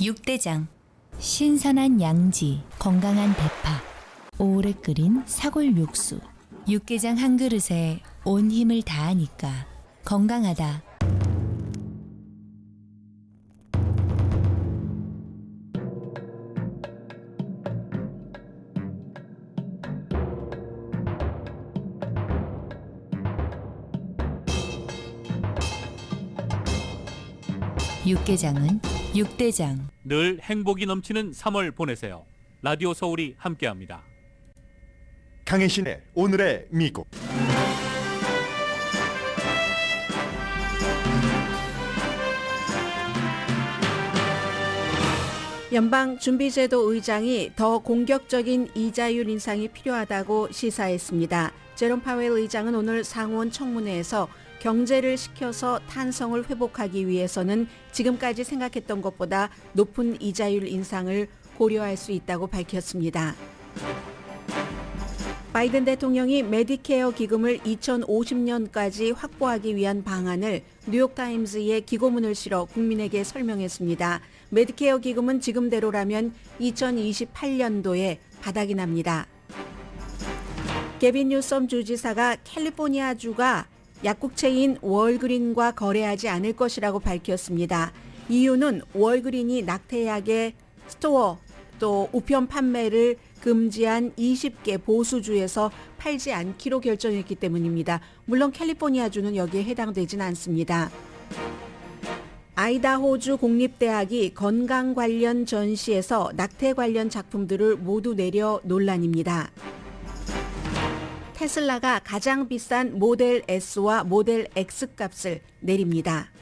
육대장. 신선한 양지, 건강한 대파, 오래 끓인 사골 육수. 육개장 한 그릇에 온 힘을 다하니까 건강하다. 육개장은 육대장. 늘 행복이 넘치는 3월 보내세요. 라디오 서울이 함께합니다. 강혜신의 오늘의 미국. 연방준비제도 의장이 더 공격적인 이자율 인상이 필요하다고 시사했습니다. 제롬 파웰 의장은 오늘 상원 청문회에서 경제를 시켜서 탄성을 회복하기 위해서는 지금까지 생각했던 것보다 높은 이자율 인상을 고려할 수 있다고 밝혔습니다. 바이든 대통령이 메디케어 기금을 2050년까지 확보하기 위한 방안을 뉴욕타임즈에 기고문을 실어 국민에게 설명했습니다. 메디케어 기금은 지금대로라면 2028년도에 바닥이 납니다. 게빈 뉴섬 주지사가 캘리포니아주가 약국체인 월그린과 거래하지 않을 것이라고 밝혔습니다. 이유는 월그린이 낙태약의 스토어 또 우편 판매를 금지한 20개 보수주에서 팔지 않기로 결정했기 때문입니다. 물론 캘리포니아주는 여기에 해당되진 않습니다. 아이다호주 공립대학이 건강 관련 전시에서 낙태 관련 작품들을 모두 내려 논란입니다. 테슬라가 가장 비싼 모델 S와 모델 X 값을 내립니다.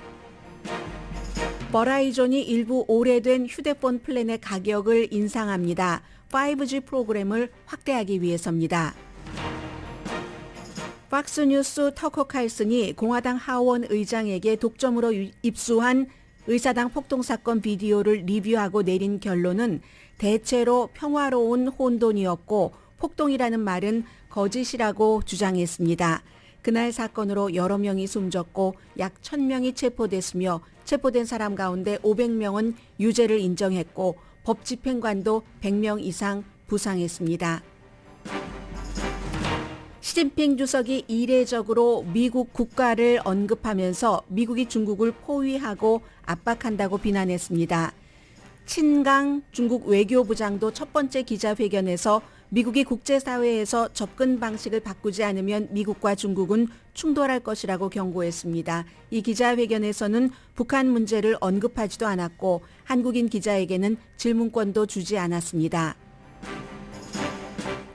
버라이존이 일부 오래된 휴대폰 플랜의 가격을 인상합니다. 5G 프로그램을 확대하기 위해서입니다. 팍스뉴스 터커 칼슨이 공화당 하원 의장에게 독점으로 입수한 의사당 폭동사건 비디오를 리뷰하고 내린 결론은 대체로 평화로운 혼돈이었고 폭동이라는 말은 거짓이라고 주장했습니다. 그날 사건으로 여러 명이 숨졌고 약 1,000명이 체포됐으며 체포된 사람 가운데 500명은 유죄를 인정했고 법 집행관도 100명 이상 부상했습니다. 시진핑 주석이 이례적으로 미국 국가를 언급하면서 미국이 중국을 포위하고 압박한다고 비난했습니다. 친강 중국 외교부장도 첫 번째 기자회견에서 미국이 국제사회에서 접근 방식을 바꾸지 않으면 미국과 중국은 충돌할 것이라고 경고했습니다. 이 기자회견에서는 북한 문제를 언급하지도 않았고 한국인 기자에게는 질문권도 주지 않았습니다.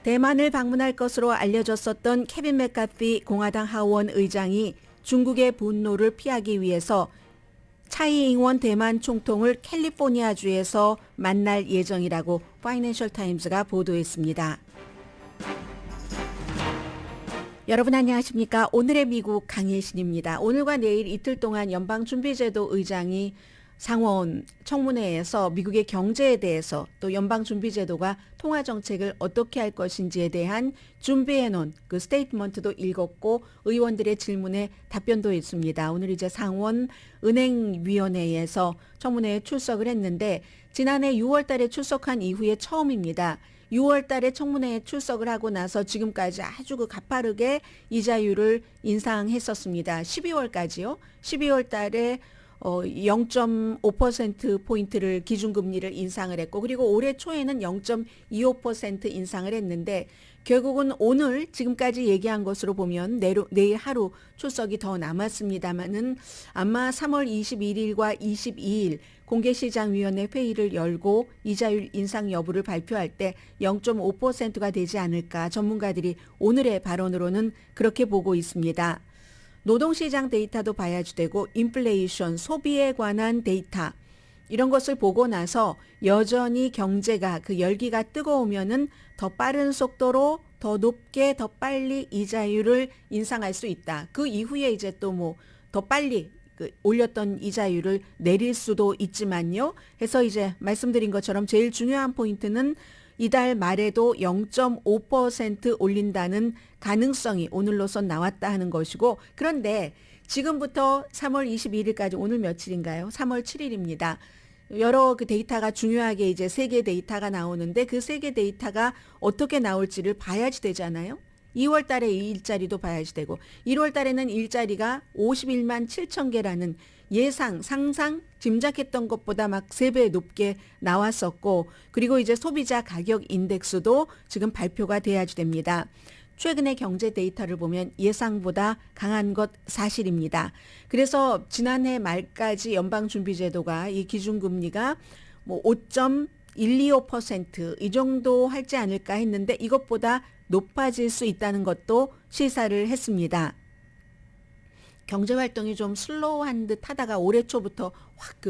대만을 방문할 것으로 알려졌었던 케빈 맥카티 공화당 하원 의장이 중국의 분노를 피하기 위해서 차이잉원 대만 총통을 캘리포니아주에서 만날 예정이라고 파이낸셜 타임즈가 보도했습니다. 여러분 안녕하십니까? 오늘의 미국 강혜신입니다. 오늘과 내일 이틀 동안 연방준비제도 의장이 상원 청문회에서 미국의 경제에 대해서 또 연방준비제도가 통화정책을 어떻게 할 것인지에 대한 준비해놓은 그 스테이트먼트도 읽었고 의원들의 질문에 답변도 했습니다. 오늘 이제 상원 은행위원회에서 청문회에 출석을 했는데 지난해 6월 달에 출석한 이후에 처음입니다. 6월 달에 청문회에 출석을 하고 나서 지금까지 아주 그 가파르게 이자율을 인상했었습니다. 12월까지요. 12월 달에 0.5%포인트를 기준금리를 인상을 했고 그리고 올해 초에는 0.25% 인상을 했는데 결국은 오늘 지금까지 얘기한 것으로 보면 내일 하루 출석이 더 남았습니다마는 아마 3월 21일과 22일 공개시장위원회 회의를 열고 이자율 인상 여부를 발표할 때 0.5%가 되지 않을까 전문가들이 오늘의 발언으로는 그렇게 보고 있습니다. 노동시장 데이터도 봐야지 되고 인플레이션, 소비에 관한 데이터 이런 것을 보고 나서 여전히 경제가 그 열기가 뜨거우면은 더 빠른 속도로 더 높게 더 빨리 이자율을 인상할 수 있다. 그 이후에 이제 또 뭐 더 빨리 올렸던 이자율을 내릴 수도 있지만요. 해서 이제 말씀드린 것처럼 제일 중요한 포인트는 이달 말에도 0.5% 올린다는 가능성이 오늘로선 나왔다 하는 것이고 그런데 지금부터 3월 21일까지 오늘 며칠인가요? 3월 7일입니다. 여러 그 데이터가 중요하게 이제 세계 데이터가 나오는데 그 세계 데이터가 어떻게 나올지를 봐야지 되잖아요. 2월 달에 이 일자리도 봐야지 되고 1월 달에는 일자리가 51만 7천 개라는 예상, 상상, 짐작했던 것보다 막 3배 높게 나왔었고 그리고 이제 소비자 가격 인덱스도 지금 발표가 돼야지 됩니다. 최근의 경제 데이터를 보면 예상보다 강한 것 사실입니다. 그래서 지난해 말까지 연방준비제도가 이 기준금리가 뭐 5.125% 이 정도 할지 않을까 했는데 이것보다 높아질 수 있다는 것도 시사를 했습니다. 경제 활동이 좀 슬로우한 듯 하다가 올해 초부터 확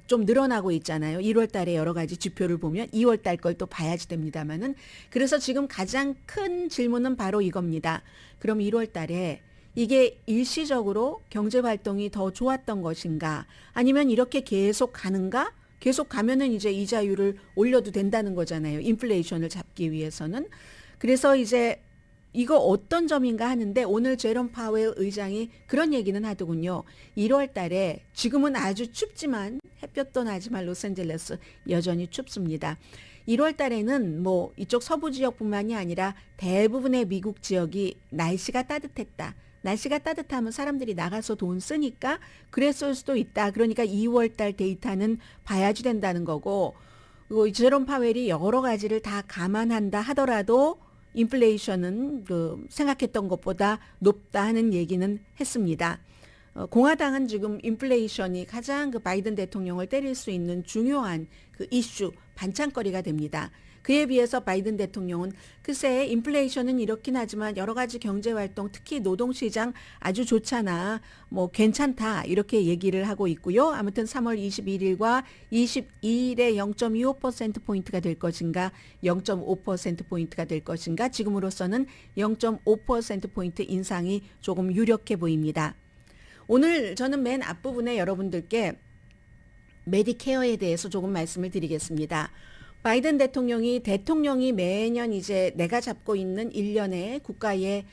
좀 늘어나고 있잖아요. 1월 달에 여러 가지 지표를 보면 2월 달 걸 또 봐야지 됩니다만은 그래서 지금 가장 큰 질문은 바로 이겁니다. 그럼 1월 달에 이게 일시적으로 경제 활동이 더 좋았던 것인가? 아니면 이렇게 계속 가는가? 계속 가면은 이제 이자율을 올려도 된다는 거잖아요. 인플레이션을 잡기 위해서는. 그래서 이제 이거 어떤 점인가 하는데 오늘 제롬 파웰 의장이 그런 얘기는 하더군요. 1월 달에 지금은 아주 춥지만 햇볕도 나지만 로스앤젤레스 여전히 춥습니다. 1월 달에는 뭐 이쪽 서부 지역뿐만이 아니라 대부분의 미국 지역이 날씨가 따뜻했다. 날씨가 따뜻하면 사람들이 나가서 돈 쓰니까 그랬을 수도 있다. 그러니까 2월 달 데이터는 봐야지 된다는 거고 제롬 파웰이 여러 가지를 다 감안한다 하더라도 인플레이션은 생각했던 것보다 높다 하는 얘기는 했습니다. 공화당은 지금 인플레이션이 가장 바이든 대통령을 때릴 수 있는 중요한 이슈, 반찬거리가 됩니다. 그에 비해서 바이든 대통령은 글쎄 인플레이션은 이렇긴 하지만 여러 가지 경제활동 특히 노동시장 아주 좋잖아. 뭐 괜찮다 이렇게 얘기를 하고 있고요. 아무튼 3월 21일과 22일에 0.25%포인트가 될 것인가 0.5%포인트가 될 것인가 지금으로서는 0.5%포인트 인상이 조금 유력해 보입니다. 오늘 저는 맨 앞부분에 여러분들께 메디케어에 대해서 조금 말씀을 드리겠습니다. 바이든 대통령이 매년 이제 내가 잡고 있는 1년에 국가에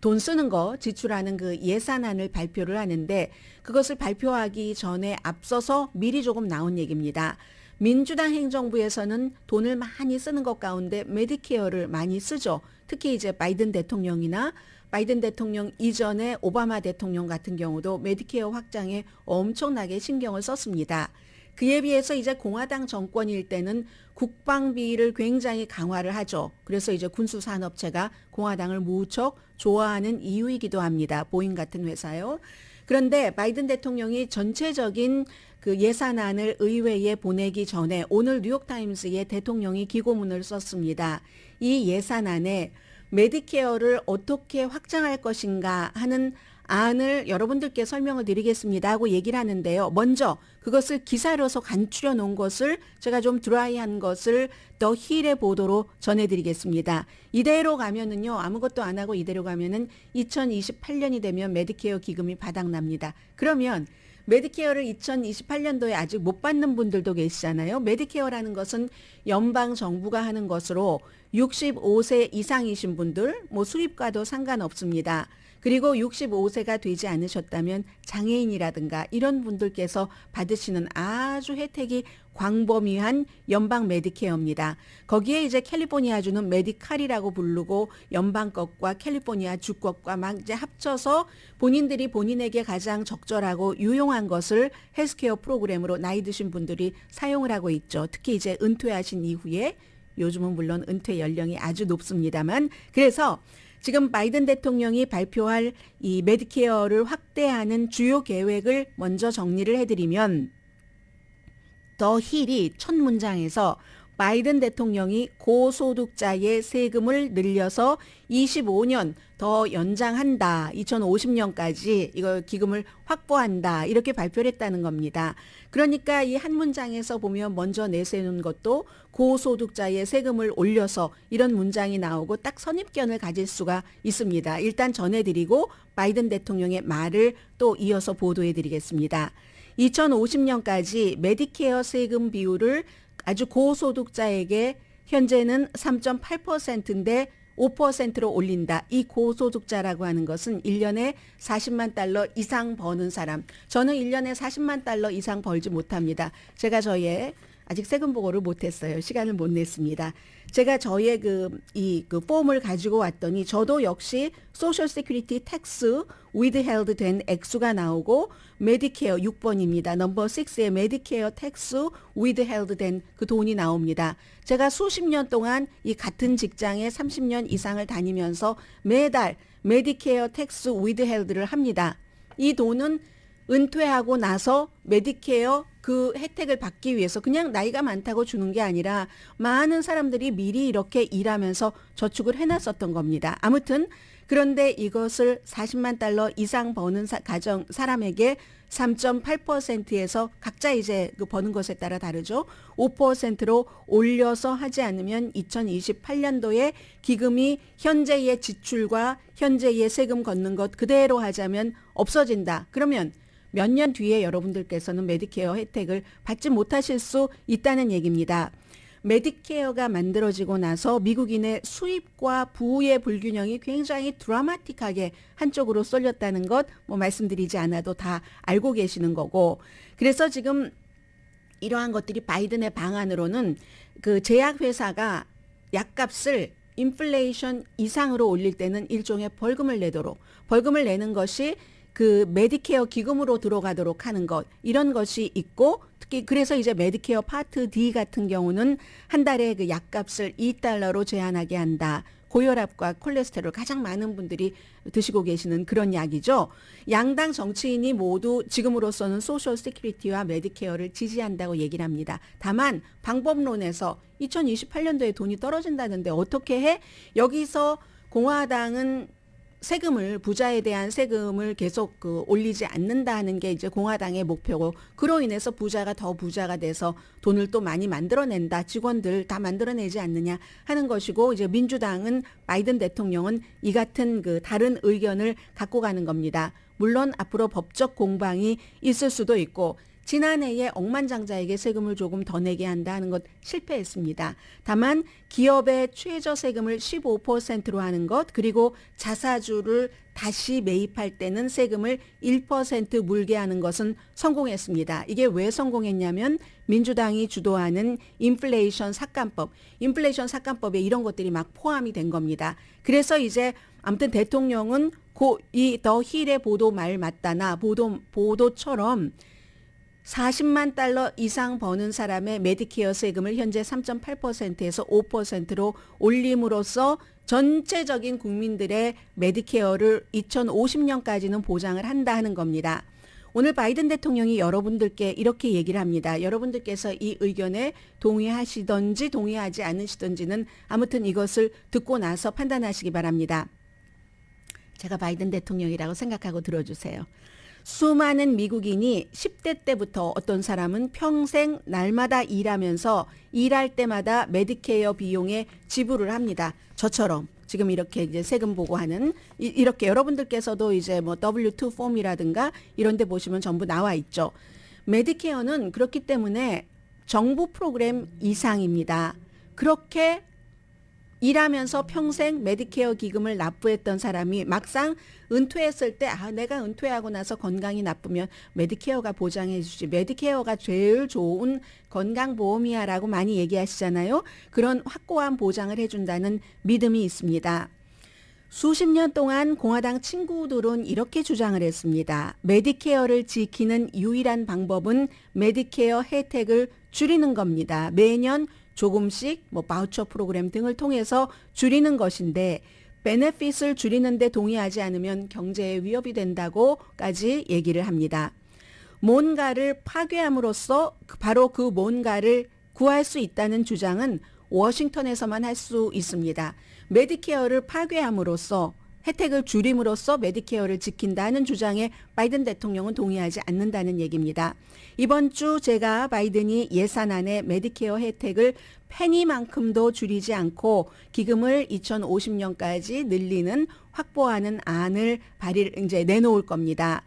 돈 쓰는 거 지출하는 그 예산안을 발표를 하는데 그것을 발표하기 전에 앞서서 미리 조금 나온 얘기입니다. 민주당 행정부에서는 돈을 많이 쓰는 것 가운데 메디케어를 많이 쓰죠. 특히 이제 바이든 대통령이나 바이든 대통령 이전에 오바마 대통령 같은 경우도 메디케어 확장에 엄청나게 신경을 썼습니다. 그에 비해서 이제 공화당 정권일 때는 국방비를 굉장히 강화를 하죠. 그래서 이제 군수산업체가 공화당을 무척 좋아하는 이유이기도 합니다. 보잉 같은 회사요. 그런데 바이든 대통령이 전체적인 그 예산안을 의회에 보내기 전에 오늘 뉴욕타임스에 대통령이 기고문을 썼습니다. 이 예산안에 메디케어를 어떻게 확장할 것인가 하는 안을 여러분들께 설명을 드리겠습니다 하고 얘기를 하는데요. 먼저 그것을 기사로서 간추려 놓은 것을 제가 좀 드라이한 것을 더 힐의 보도로 전해드리겠습니다. 이대로 가면은요. 아무것도 안 하고 이대로 가면은 2028년이 되면 메디케어 기금이 바닥납니다. 그러면 메디케어를 2028년도에 아직 못 받는 분들도 계시잖아요. 메디케어라는 것은 연방 정부가 하는 것으로 65세 이상이신 분들, 뭐 수입과도 상관없습니다. 그리고 65세가 되지 않으셨다면 장애인이라든가 이런 분들께서 받으시는 아주 혜택이 광범위한 연방 메디케어입니다. 거기에 이제 캘리포니아주는 메디칼이라고 부르고 연방 것과 캘리포니아 주것과 막 이제 합쳐서 본인들이 본인에게 가장 적절하고 유용한 것을 헬스케어 프로그램으로 나이 드신 분들이 사용을 하고 있죠. 특히 이제 은퇴하신 이후에 요즘은 물론 은퇴 연령이 아주 높습니다만 그래서 지금 바이든 대통령이 발표할 이 메디케어를 확대하는 주요 계획을 먼저 정리를 해드리면 더 힐이 첫 문장에서 바이든 대통령이 고소득자의 세금을 늘려서 25년 더 연장한다. 2050년까지 이거 기금을 확보한다. 이렇게 발표를 했다는 겁니다. 그러니까 이 한 문장에서 보면 먼저 내세우는 것도 고소득자의 세금을 올려서 이런 문장이 나오고 딱 선입견을 가질 수가 있습니다. 일단 전해드리고 바이든 대통령의 말을 또 이어서 보도해드리겠습니다. 2050년까지 메디케어 세금 비율을 아주 고소득자에게 현재는 3.8%인데 5%로 올린다. 이 고소득자라고 하는 것은 1년에 40만 달러 이상 버는 사람. 저는 1년에 40만 달러 이상 벌지 못합니다. 제가 저의 아직 세금 보고를 못했어요. 시간을 못 냈습니다. 제가 저의 그 폼을 가지고 왔더니 저도 역시 소셜 세큐리티 텍스 withheld 된 액수가 나오고 메디케어 6번입니다. 넘버 6에 메디케어 텍스 withheld 된 그 돈이 나옵니다. 제가 수십 년 동안 이 같은 직장에 30년 이상을 다니면서 매달 메디케어 텍스 withheld를 합니다. 이 돈은 은퇴하고 나서 메디케어 그 혜택을 받기 위해서 그냥 나이가 많다고 주는 게 아니라 많은 사람들이 미리 이렇게 일하면서 저축을 해놨었던 겁니다. 아무튼 그런데 이것을 40만 달러 이상 버는 가정 사람에게 3.8%에서 각자 이제 그 버는 것에 따라 다르죠. 5%로 올려서 하지 않으면 2028년도에 기금이 현재의 지출과 현재의 세금 걷는 것 그대로 하자면 없어진다. 그러면 몇 년 뒤에 여러분들께서는 메디케어 혜택을 받지 못하실 수 있다는 얘기입니다. 메디케어가 만들어지고 나서 미국인의 수입과 부의 불균형이 굉장히 드라마틱하게 한쪽으로 쏠렸다는 것 뭐 말씀드리지 않아도 다 알고 계시는 거고, 그래서 지금 이러한 것들이 바이든의 방안으로는 그 제약회사가 약값을 인플레이션 이상으로 올릴 때는 일종의 벌금을 내도록, 벌금을 내는 것이 그 메디케어 기금으로 들어가도록 하는 것, 이런 것이 있고, 특히 그래서 이제 메디케어 파트 D 같은 경우는 한 달에 그 약값을 $2로 제한하게 한다. 고혈압과 콜레스테롤 가장 많은 분들이 드시고 계시는 그런 약이죠. 양당 정치인이 모두 지금으로서는 소셜 세큐리티와 메디케어를 지지한다고 얘기를 합니다. 다만 방법론에서 2028년도에 돈이 떨어진다는데 어떻게 해? 여기서 공화당은 세금을, 부자에 대한 세금을 계속 올리지 않는다는 게 이제 공화당의 목표고, 그로 인해서 부자가 더 부자가 돼서 돈을 또 많이 만들어낸다, 직원들 다 만들어내지 않느냐 하는 것이고, 이제 민주당은, 바이든 대통령은 이 같은 그 다른 의견을 갖고 가는 겁니다. 물론 앞으로 법적 공방이 있을 수도 있고, 지난해에 억만장자에게 세금을 조금 더 내게 한다 하는 것 실패했습니다. 다만 기업의 최저 세금을 15%로 하는 것, 그리고 자사주를 다시 매입할 때는 세금을 1% 물게 하는 것은 성공했습니다. 이게 왜 성공했냐면 민주당이 주도하는 인플레이션 삭감법에 이런 것들이 막 포함이 된 겁니다. 그래서 이제 아무튼 대통령은 이 더 힐의 보도 말 맞다나 보도처럼 40만 달러 이상 버는 사람의 메디케어 세금을 현재 3.8%에서 5%로 올림으로써 전체적인 국민들의 메디케어를 2050년까지는 보장을 한다 하는 겁니다. 오늘 바이든 대통령이 여러분들께 이렇게 얘기를 합니다. 여러분들께서 이 의견에 동의하시든지 동의하지 않으시든지는 아무튼 이것을 듣고 나서 판단하시기 바랍니다. 제가 바이든 대통령이라고 생각하고 들어주세요. 수많은 미국인이 10대 때부터 어떤 사람은 평생 날마다 일하면서 일할 때마다 메디케어 비용에 지불을 합니다. 저처럼 지금 이렇게 이제 세금 보고하는 이렇게 여러분들께서도 이제 뭐 W2 폼이라든가 이런 데 보시면 전부 나와 있죠. 메디케어는 그렇기 때문에 정부 프로그램 이상입니다. 그렇게 일하면서 평생 메디케어 기금을 납부했던 사람이 막상 은퇴했을 때 내가 은퇴하고 나서 건강이 나쁘면 메디케어가 보장해 주지, 메디케어가 제일 좋은 건강보험이야 라고 많이 얘기하시잖아요. 그런 확고한 보장을 해준다는 믿음이 있습니다. 수십 년 동안 공화당 친구들은 이렇게 주장을 했습니다. 메디케어를 지키는 유일한 방법은 메디케어 혜택을 줄이는 겁니다. 매년 조금씩 바우처 프로그램 등을 통해서 줄이는 것인데, 베네핏을 줄이는데 동의하지 않으면 경제에 위협이 된다고까지 얘기를 합니다. 뭔가를 파괴함으로써 바로 그 뭔가를 구할 수 있다는 주장은 워싱턴에서만 할 수 있습니다. 메디케어를 파괴함으로써, 혜택을 줄임으로써 메디케어를 지킨다는 주장에 바이든 대통령은 동의하지 않는다는 얘기입니다. 이번 주 제가 바이든이 예산안에 메디케어 혜택을 페니만큼도 줄이지 않고 기금을 2050년까지 늘리는 확보하는 안을 이제 내놓을 겁니다.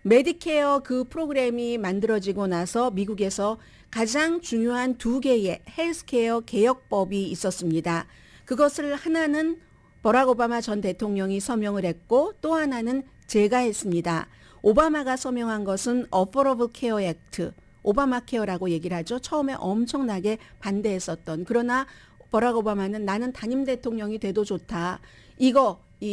메디케어 그 프로그램이 만들어지고 나서 미국에서 가장 중요한 두 개의 헬스케어 개혁법이 있었습니다. 그것을 하나는 버락 오바마 전 대통령이 서명을 했고 또 하나는 제가 했습니다. 오바마가 서명한 것은 Affordable Care Act, 오바마 케어라고 얘기를 하죠. 처음에 엄청나게 반대했었던. 그러나 버락 오바마는 나는 단임 대통령이 돼도 좋다.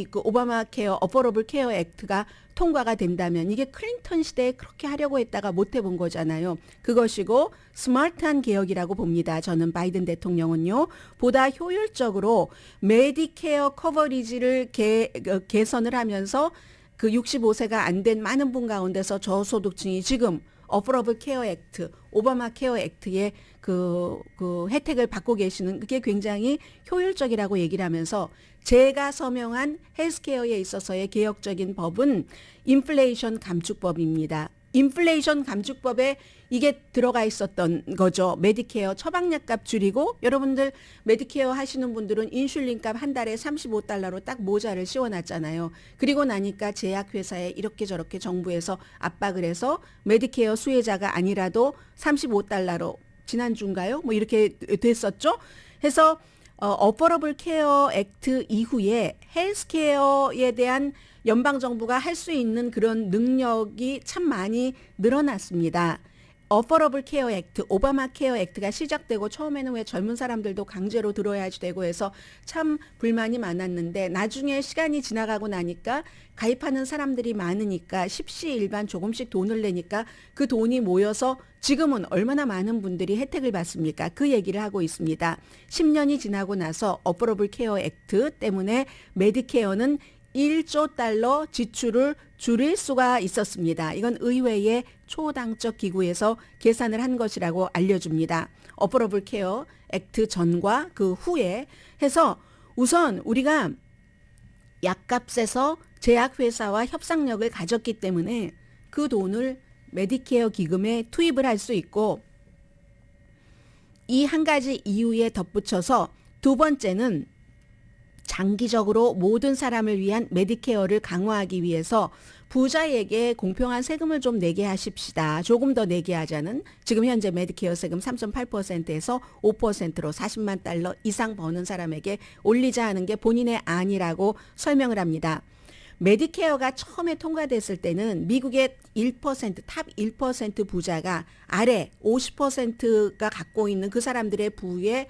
그 오바마 케어, 어포러블 케어 액트가 통과가 된다면 이게 클린턴 시대에 그렇게 하려고 했다가 못 해본 거잖아요. 그것이고 스마트한 개혁이라고 봅니다. 저는 바이든 대통령은요. 보다 효율적으로 메디케어 커버리지를 개선을 하면서 그 65세가 안 된 많은 분 가운데서 저소득층이 지금 어포러블 케어 액트, 오바마 케어 액트의 그 혜택을 받고 계시는 그게 굉장히 효율적이라고 얘기를 하면서 제가 서명한 헬스케어에 있어서의 개혁적인 법은 인플레이션 감축법입니다. 인플레이션 감축법에 이게 들어가 있었던 거죠. 메디케어 처방약값 줄이고 여러분들 메디케어 하시는 분들은 인슐린값 한 달에 $35로 딱 모자를 씌워놨잖아요. 그리고 나니까 제약회사에 이렇게 저렇게 정부에서 압박을 해서 메디케어 수혜자가 아니라도 $35로 지난주인가요? 뭐 이렇게 됐었죠. 해서 어포러블 케어 액트 이후에 헬스케어에 대한 연방정부가 할 수 있는 그런 능력이 참 많이 늘어났습니다. 어포러블 케어 액트, 오바마 케어 액트가 시작되고 처음에는 왜 젊은 사람들도 강제로 들어야지 되고 해서 참 불만이 많았는데 나중에 시간이 지나가고 나니까 가입하는 사람들이 많으니까 십시일반 조금씩 돈을 내니까 그 돈이 모여서 지금은 얼마나 많은 분들이 혜택을 받습니까? 그 얘기를 하고 있습니다. 10년이 지나고 나서 어포러블 케어 액트 때문에 메디케어는 $1조 지출을 줄일 수가 있었습니다. 이건 의회의 초당적 기구에서 계산을 한 것이라고 알려줍니다. 어포러블 케어 액트 전과 그 후에 해서 우선 우리가 약값에서 제약회사와 협상력을 가졌기 때문에 그 돈을 메디케어 기금에 투입을 할 수 있고 이 한 가지 이유에 덧붙여서 두 번째는 장기적으로 모든 사람을 위한 메디케어를 강화하기 위해서 부자에게 공평한 세금을 좀 내게 하십시다. 조금 더 내게 하자는 지금 현재 메디케어 세금 3.8%에서 5%로 $40만 이상 버는 사람에게 올리자 하는 게 본인의 안이라고 설명을 합니다. 메디케어가 처음에 통과됐을 때는 미국의 1%, 탑 1% 부자가 아래 50%가 갖고 있는 그 사람들의 부의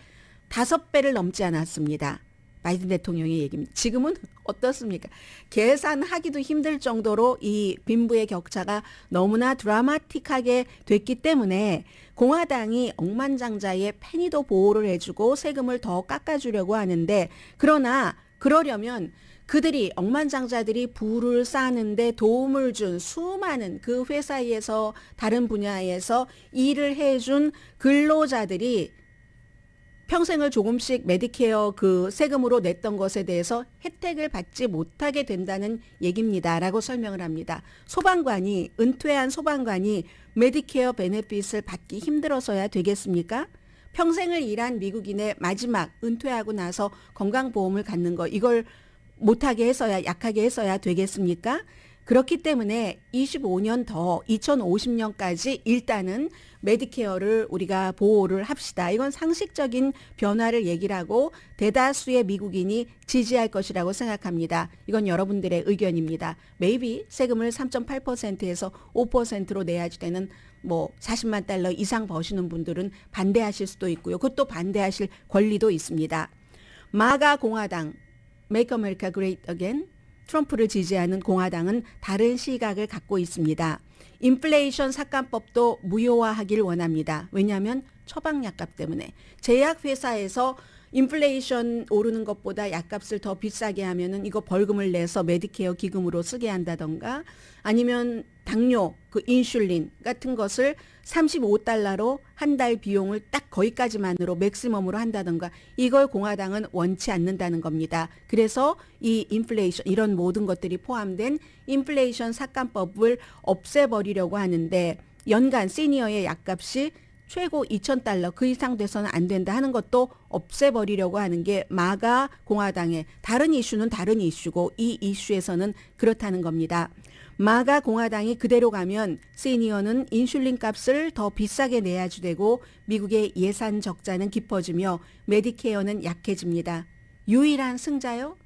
5배를 넘지 않았습니다. 바이든 대통령의 얘기입니다. 지금은 어떻습니까? 계산하기도 힘들 정도로 이 빈부의 격차가 너무나 드라마틱하게 됐기 때문에 공화당이 억만장자의 페니도 보호를 해주고 세금을 더 깎아주려고 하는데 그러나 그러려면 그들이 억만장자들이 부를 쌓는데 도움을 준 수많은 그 회사에서 다른 분야에서 일을 해준 근로자들이 평생을 조금씩 메디케어 그 세금으로 냈던 것에 대해서 혜택을 받지 못하게 된다는 얘기입니다라고 설명을 합니다. 소방관이 은퇴한 소방관이 메디케어 베네핏을 받기 힘들어서야 되겠습니까? 평생을 일한 미국인의 마지막 은퇴하고 나서 건강보험을 갖는 거 이걸 못하게 해서야 약하게 해서야 되겠습니까? 그렇기 때문에 25년 더 2050년까지 일단은 메디케어를 우리가 보호를 합시다. 이건 상식적인 변화를 얘기를 하고 대다수의 미국인이 지지할 것이라고 생각합니다. 이건 여러분들의 의견입니다. maybe 세금을 3.8%에서 5%로 내야지 되는 뭐 $40만 이상 버시는 분들은 반대하실 수도 있고요. 그것도 반대하실 권리도 있습니다. 마가 공화당 Make America Great Again 트럼프를 지지하는 공화당은 다른 시각을 갖고 있습니다. 인플레이션 삭감법도 무효화하길 원합니다. 왜냐하면 처방약값 때문에 제약회사에서 인플레이션 오르는 것보다 약값을 더 비싸게 하면은 이거 벌금을 내서 메디케어 기금으로 쓰게 한다던가 아니면 당뇨, 그 인슐린 같은 것을 $35로 한 달 비용을 딱 거기까지만으로 맥시멈으로 한다던가 이걸 공화당은 원치 않는다는 겁니다. 그래서 이 인플레이션 이런 모든 것들이 포함된 인플레이션 삭감법을 없애버리려고 하는데 연간 시니어의 약값이 최고 $2,000 그 이상 돼서는 안 된다 하는 것도 없애버리려고 하는 게 마가 공화당의 다른 이슈는 다른 이슈고 이 이슈에서는 그렇다는 겁니다. 마가 공화당이 그대로 가면 시니어는 인슐린 값을 더 비싸게 내야지 되고 미국의 예산 적자는 깊어지며 메디케어는 약해집니다. 유일한 승자요?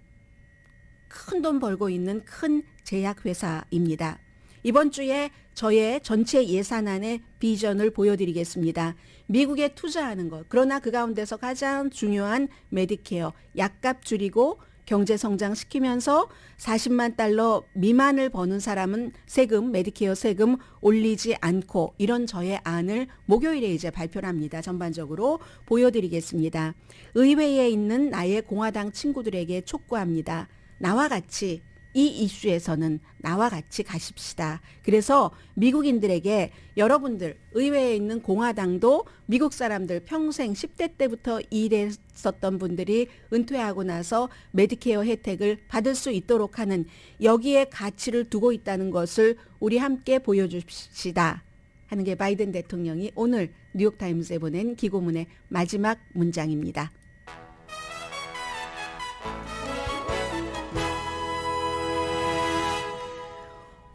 큰 돈 벌고 있는 큰 제약회사입니다. 이번 주에 저의 전체 예산안의 비전을 보여드리겠습니다. 미국에 투자하는 것. 그러나 그 가운데서 가장 중요한 메디케어, 약값 줄이고 경제 성장시키면서 40만 달러 미만을 버는 사람은 세금, 메디케어 세금 올리지 않고 이런 저의 안을 목요일에 이제 발표를 합니다. 전반적으로 보여드리겠습니다. 의회에 있는 나의 공화당 친구들에게 촉구합니다. 나와 같이 이 이슈에서는 나와 같이 가십시다. 그래서 미국인들에게 여러분들 의회에 있는 공화당도 미국 사람들 평생 10대 때부터 일했었던 분들이 은퇴하고 나서 메디케어 혜택을 받을 수 있도록 하는 여기에 가치를 두고 있다는 것을 우리 함께 보여줍시다 하는 게 바이든 대통령이 오늘 뉴욕타임스에 보낸 기고문의 마지막 문장입니다.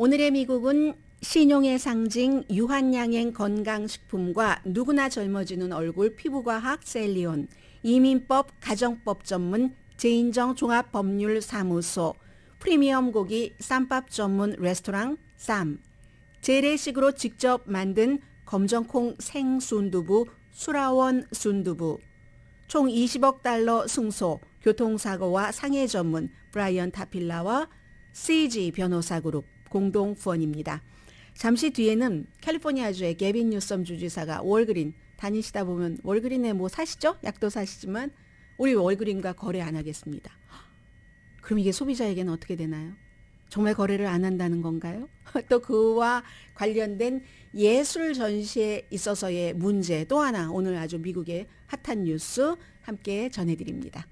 오늘의 미국은 신용의 상징 유한양행 건강식품과 누구나 젊어지는 얼굴 피부과학 셀리온, 이민법 가정법 전문 제인정 종합법률사무소, 프리미엄 고기 쌈밥 전문 레스토랑 쌈, 재래식으로 직접 만든 검정콩 생순두부 수라원 순두부, 총 20억 달러 승소, 교통사고와 상해 전문 브라이언 타필라와 CG 변호사그룹 공동 후원입니다. 잠시 뒤에는 캘리포니아주의 게빈 뉴섬 주지사가 월그린 다니시다 보면 월그린에 뭐 사시죠? 약도 사시지만 우리 월그린과 거래 안 하겠습니다. 그럼 이게 소비자에게는 어떻게 되나요? 정말 거래를 안 한다는 건가요? 또 그와 관련된 예술 전시에 있어서의 문제 또 하나 오늘 아주 미국의 핫한 뉴스 함께 전해드립니다.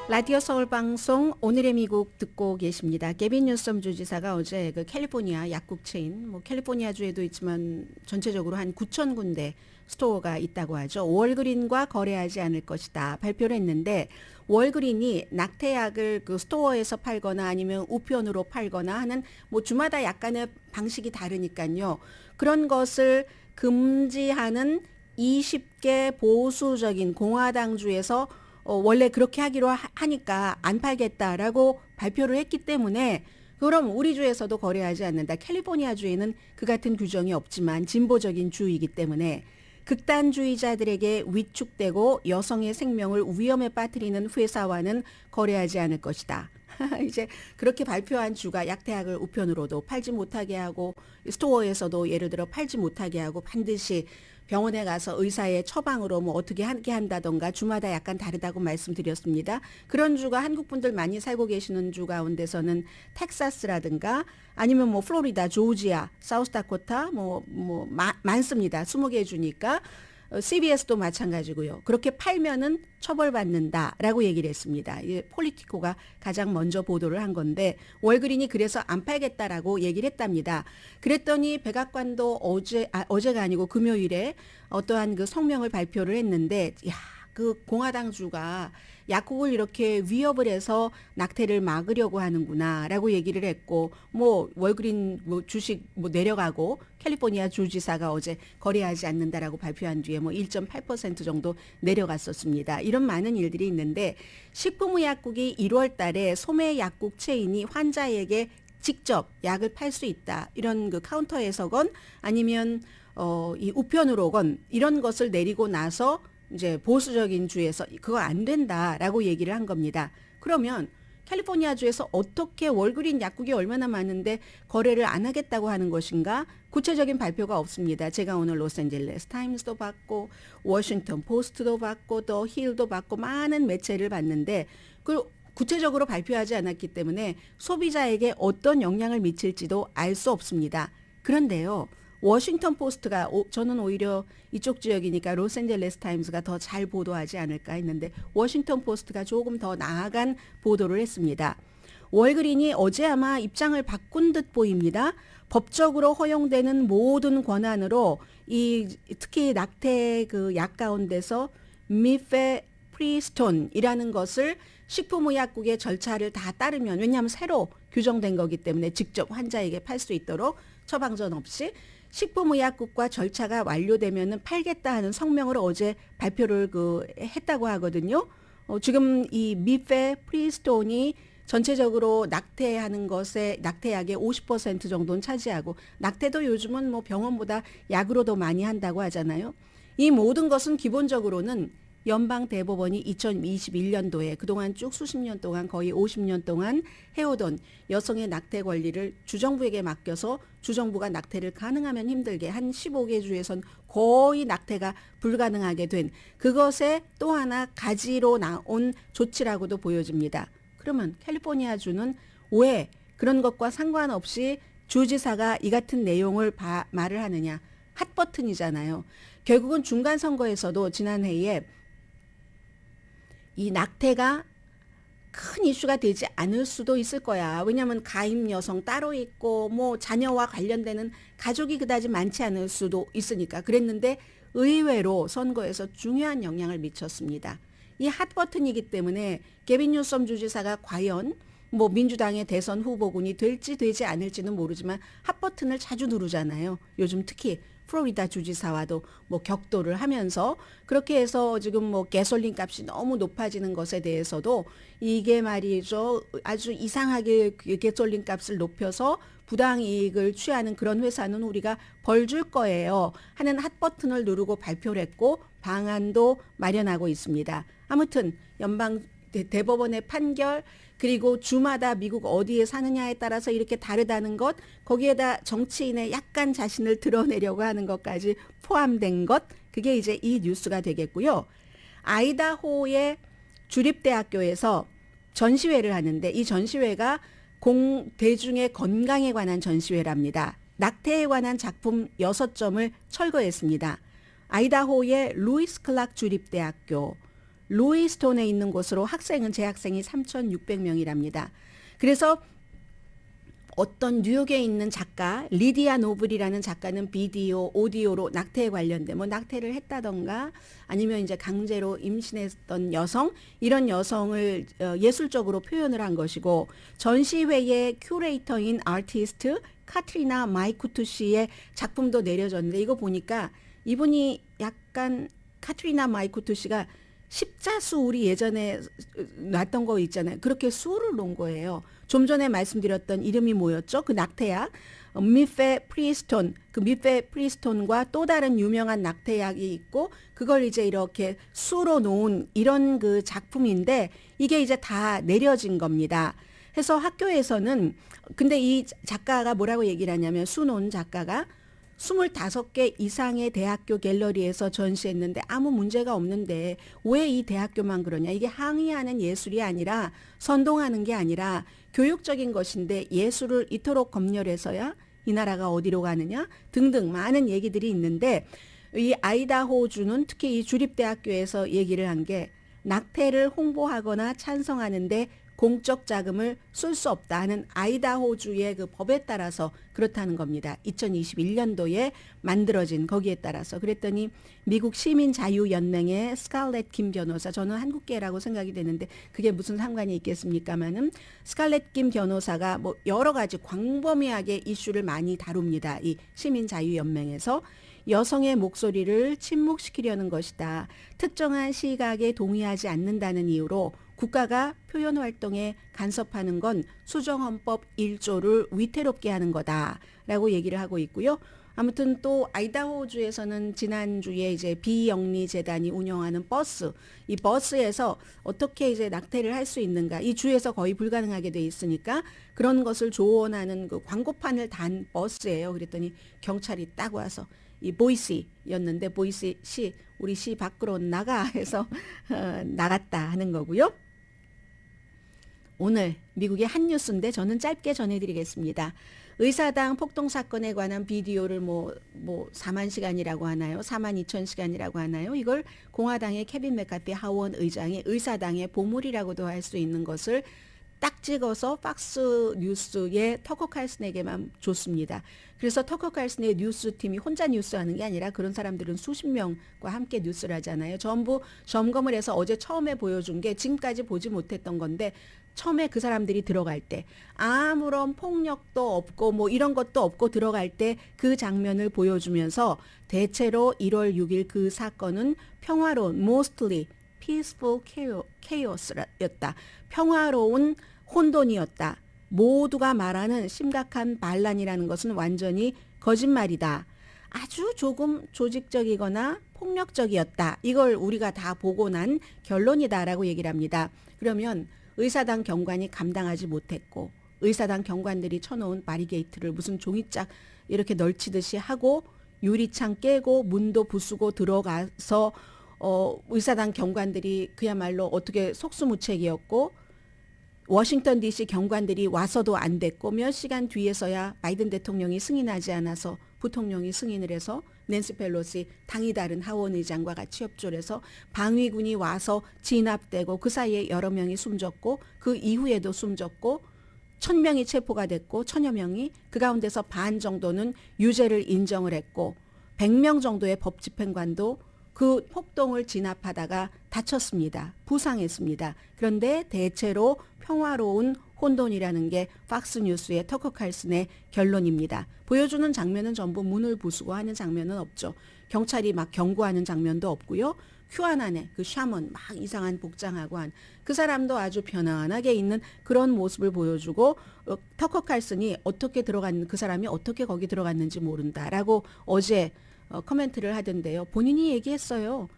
라디오 서울 방송 오늘의 미국 듣고 계십니다. 게빈 뉴섬 주지사가 어제 그 캘리포니아 약국 체인, 뭐 캘리포니아주에도 있지만 전체적으로 한 9천 군데 스토어가 있다고 하죠. 월그린과 거래하지 않을 것이다 발표를 했는데 월그린이 낙태약을 그 스토어에서 팔거나 아니면 우편으로 팔거나 하는 뭐 주마다 약간의 방식이 다르니까요. 그런 것을 금지하는 20개 보수적인 공화당주에서 원래 그렇게 하기로 하니까 안 팔겠다라고 발표를 했기 때문에 그럼 우리 주에서도 거래하지 않는다. 캘리포니아 주에는 그 같은 규정이 없지만 진보적인 주이기 때문에 극단주의자들에게 위축되고 여성의 생명을 위험에 빠뜨리는 회사와는 거래하지 않을 것이다. 이제 그렇게 발표한 주가 약태약을 우편으로도 팔지 못하게 하고 스토어에서도 예를 들어 팔지 못하게 하고 반드시 병원에 가서 의사의 처방으로 뭐 어떻게 하게 한다던가 주마다 약간 다르다고 말씀드렸습니다. 그런 주가 한국 분들 많이 살고 계시는 주 가운데서는 텍사스라든가 아니면 뭐 플로리다, 조지아, 사우스다코타 많습니다. 20개 주니까 CBS도 마찬가지고요. 그렇게 팔면은 처벌받는다라고 얘기를 했습니다. 이게 폴리티코가 가장 먼저 보도를 한 건데 월그린이 그래서 안 팔겠다라고 얘기를 했답니다. 그랬더니 백악관도 어제가 아니고 금요일에 어떠한 그 성명을 발표를 했는데 그 공화당주가 약국을 이렇게 위협을 해서 낙태를 막으려고 하는구나라고 얘기를 했고 뭐 월그린 뭐 주식 뭐 내려가고 캘리포니아 주지사가 어제 거래하지 않는다라고 발표한 뒤에 뭐 1.8% 정도 내려갔었습니다. 이런 많은 일들이 있는데 식품의약국이 1월 달에 소매 약국 체인이 환자에게 직접 약을 팔 수 있다. 이런 그 카운터에서건 아니면 이 우편으로건 이런 것을 내리고 나서 이제 보수적인 주에서 그거 안 된다라고 얘기를 한 겁니다. 그러면 캘리포니아 주에서 어떻게 월그린 약국이 얼마나 많은데 거래를 안 하겠다고 하는 것인가? 구체적인 발표가 없습니다. 제가 오늘 로스앤젤레스 타임스도 봤고 워싱턴 포스트도 봤고 더 힐도 봤고 많은 매체를 봤는데 그 구체적으로 발표하지 않았기 때문에 소비자에게 어떤 영향을 미칠지도 알 수 없습니다. 그런데요. 워싱턴 포스트가 저는 오히려 이쪽 지역이니까 로스앤젤레스 타임스가 더 잘 보도하지 않을까 했는데 워싱턴 포스트가 조금 더 나아간 보도를 했습니다. 월그린이 어제 아마 입장을 바꾼 듯 보입니다. 법적으로 허용되는 모든 권한으로 특히 낙태 그 약 가운데서 미페프리스톤이라는 것을 식품의약국의 절차를 다 따르면, 왜냐하면 새로 규정된 거기 때문에 직접 환자에게 팔 수 있도록 처방전 없이 식품의약국과 절차가 완료되면은 팔겠다 하는 성명을 어제 발표를 했다고 하거든요. 지금 이 미페프리스톤이 전체적으로 낙태하는 것에 낙태약의 50% 정도는 차지하고, 낙태도 요즘은 뭐 병원보다 약으로 더 많이 한다고 하잖아요. 이 모든 것은 기본적으로는 연방 대법원이 2021년도에 그동안 쭉 수십 년 동안 거의 50년 동안 해오던 여성의 낙태 권리를 주정부에게 맡겨서 주정부가 낙태를 가능하면 힘들게 한 15개 주에선 거의 낙태가 불가능하게 된 그것의 또 하나 가지로 나온 조치라고도 보여집니다. 그러면 캘리포니아주는 왜 그런 것과 상관없이 주지사가 이 같은 내용을 말을 하느냐. 핫버튼이잖아요. 결국은 중간선거에서도 지난해에 이 낙태가 큰 이슈가 되지 않을 수도 있을 거야. 왜냐하면 가임 여성 따로 있고 뭐 자녀와 관련되는 가족이 그다지 많지 않을 수도 있으니까 그랬는데 의외로 선거에서 중요한 영향을 미쳤습니다. 이 핫버튼이기 때문에 게빈 뉴섬 주지사가 과연 뭐 민주당의 대선 후보군이 될지 되지 않을지는 모르지만 핫버튼을 자주 누르잖아요. 요즘 특히 플로리다 주지사와도 뭐 격돌을 하면서 그렇게 해서 지금 뭐 가솔린 값이 너무 높아지는 것에 대해서도 이게 말이죠. 아주 이상하게 가솔린 값을 높여서 부당 이익을 취하는 그런 회사는 우리가 벌 줄 거예요 하는 핫버튼을 누르고 발표를 했고 방안도 마련하고 있습니다. 아무튼 연방 대법원의 판결 그리고 주마다 미국 어디에 사느냐에 따라서 이렇게 다르다는 것, 거기에다 정치인의 약간 자신을 드러내려고 하는 것까지 포함된 것, 그게 이제 이 뉴스가 되겠고요. 아이다호의 주립대학교에서 전시회를 하는데 이 전시회가 대중의 건강에 관한 전시회랍니다. 낙태에 관한 작품 6점을 철거했습니다. 아이다호의 루이스 클락 주립대학교, 루이스톤에 있는 곳으로 재학생이 3,600명이랍니다. 그래서 어떤 뉴욕에 있는 작가 리디아 노블이라는 작가는 비디오, 오디오로 낙태에 관련된 뭐 낙태를 했다던가 아니면 이제 강제로 임신했던 여성 이런 여성을 예술적으로 표현을 한 것이고 전시회의 큐레이터인 아티스트 카트리나 마이쿠트 씨의 작품도 내려졌는데 이거 보니까 이분이 약간 카트리나 마이쿠트 씨가 십자수 우리 예전에 놨던 거 있잖아요. 그렇게 수를 놓은 거예요. 좀 전에 말씀드렸던 이름이 뭐였죠? 그 낙태약 미페프리스톤. 그 미페프리스톤과 또 다른 유명한 낙태약이 있고 그걸 이제 이렇게 수로 놓은 이런 그 작품인데 이게 이제 다 내려진 겁니다. 해서 학교에서는 근데 이 작가가 뭐라고 얘기를 하냐면 수 놓은 작가가 25개 이상의 대학교 갤러리에서 전시했는데 아무 문제가 없는데 왜 이 대학교만 그러냐. 이게 항의하는 예술이 아니라 선동하는 게 아니라 교육적인 것인데 예술을 이토록 검열해서야 이 나라가 어디로 가느냐 등등 많은 얘기들이 있는데 이 아이다호주는 특히 이 주립대학교에서 얘기를 한 게 낙태를 홍보하거나 찬성하는데 공적 자금을 쓸 수 없다 하는 아이다호주의 그 법에 따라서 그렇다는 겁니다. 2021년도에 만들어진 거기에 따라서. 그랬더니 미국 시민자유연맹의 스칼렛 김 변호사, 저는 한국계라고 생각이 되는데 그게 무슨 상관이 있겠습니까마는 스칼렛 김 변호사가 뭐 여러 가지 광범위하게 이슈를 많이 다룹니다. 이 시민자유연맹에서. 여성의 목소리를 침묵시키려는 것이다. 특정한 시각에 동의하지 않는다는 이유로 국가가 표현 활동에 간섭하는 건 수정헌법 1조를 위태롭게 하는 거다라고 얘기를 하고 있고요. 아무튼 또 아이다호주에서는 지난주에 이제 비영리 재단이 운영하는 버스, 이 버스에서 어떻게 이제 낙태를 할 수 있는가, 이 주에서 거의 불가능하게 돼 있으니까 그런 것을 조언하는 그 광고판을 단 버스예요. 그랬더니 경찰이 딱 와서 이 보이시였는데 보이시 시 우리 시 밖으로 나가 해서 나갔다 하는 거고요. 오늘 미국의 한 뉴스인데 저는 짧게 전해드리겠습니다. 의사당 폭동 사건에 관한 비디오를 뭐 4만 시간이라고 하나요? 4만 2천 시간이라고 하나요? 이걸 공화당의 케빈 맥카티 하원 의장이 의사당의 보물이라고도 할 수 있는 것을 딱 찍어서 팍스 뉴스의 터커 칼슨에게만 줬습니다. 그래서 터커 칼슨의 뉴스팀이 혼자 뉴스하는 게 아니라 그런 사람들은 수십 명과 함께 뉴스를 하잖아요. 전부 점검을 해서 어제 처음에 보여준 게 지금까지 보지 못했던 건데 처음에 그 사람들이 들어갈 때 아무런 폭력도 없고 뭐 이런 것도 없고 들어갈 때 그 장면을 보여주면서 대체로 1월 6일 그 사건은 평화로운 mostly peaceful chaos였다. 평화로운 혼돈이었다. 모두가 말하는 심각한 반란이라는 것은 완전히 거짓말이다. 아주 조금 조직적이거나 폭력적이었다. 이걸 우리가 다 보고 난 결론이다라고 얘기를 합니다. 그러면 의사당 경관이 감당하지 못했고 의사당 경관들이 쳐놓은 바리게이트를 무슨 종이짝 이렇게 널치듯이 하고 유리창 깨고 문도 부수고 들어가서 의사당 경관들이 그야말로 어떻게 속수무책이었고 워싱턴 DC 경관들이 와서도 안 됐고 몇 시간 뒤에서야 바이든 대통령이 승인하지 않아서 부통령이 승인을 해서 낸시 펠로시 당이 다른 하원 의장과 같이 협조를 해서 방위군이 와서 진압되고 그 사이에 여러 명이 숨졌고 그 이후에도 숨졌고 1,000명이 체포가 됐고 1,000여 명이 그 가운데서 반 정도는 유죄를 인정을 했고 100명 정도의 법집행관도 그 폭동을 진압하다가 다쳤습니다. 부상했습니다. 그런데 대체로 평화로운 혼돈이라는 게 팍스뉴스의 터커 칼슨의 결론입니다. 보여주는 장면은 전부 문을 부수고 하는 장면은 없죠. 경찰이 막 경고하는 장면도 없고요. QAnan의 그 샤먼 막 이상한 복장하고 한 그 사람도 아주 편안하게 있는 그런 모습을 보여주고 터커 칼슨이 어떻게 들어갔는 그 사람이 어떻게 거기 들어갔는지 모른다라고 어제 코멘트를 하던데요. 본인이 얘기했어요.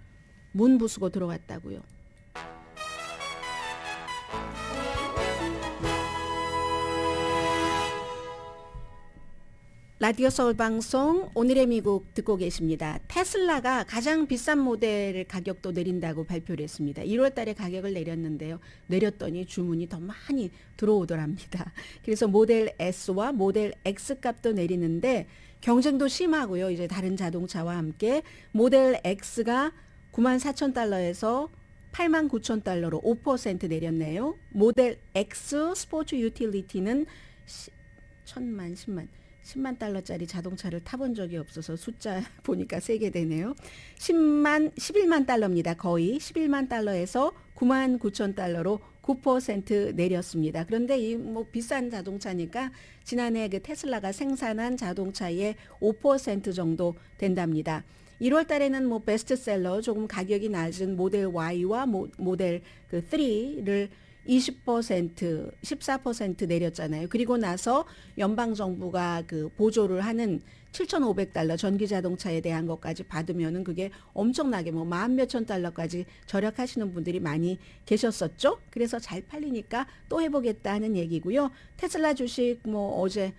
문 부수고 들어갔다고요. 라디오 서울 방송 오늘의 미국 듣고 계십니다. 테슬라가 가장 비싼 모델 가격도 내린다고 발표를 했습니다. 1월 달에 가격을 내렸는데요. 내렸더니 주문이 더 많이 들어오더랍니다. 그래서 모델 S와 모델 X 값도 내리는데 경쟁도 심하고요. 이제 다른 자동차와 함께 모델 X가 94,000달러에서 89,000달러로 5% 내렸네요. 모델 X 스포츠 유틸리티는 10만 달러짜리 자동차를 타본 적이 없어서 숫자 보니까 세게 되네요. 11만 달러입니다. 거의 11만 달러에서 99,000달러로 9% 내렸습니다. 그런데 이 뭐 비싼 자동차니까 지난해 그 테슬라가 생산한 자동차의 5% 정도 된답니다. 1월 달에는 뭐 베스트셀러 조금 가격이 낮은 모델 Y와 모델 그 3를 20%, 14% 내렸잖아요. 그리고 나서 연방정부가 그 보조를 하는 7,500달러 전기 자동차에 대한 것까지 받으면은 그게 엄청나게 뭐 10,000몇천 달러까지 절약하시는 분들이 많이 계셨었죠. 그래서 잘 팔리니까 또 해보겠다 하는 얘기고요. 테슬라 주식 뭐 어제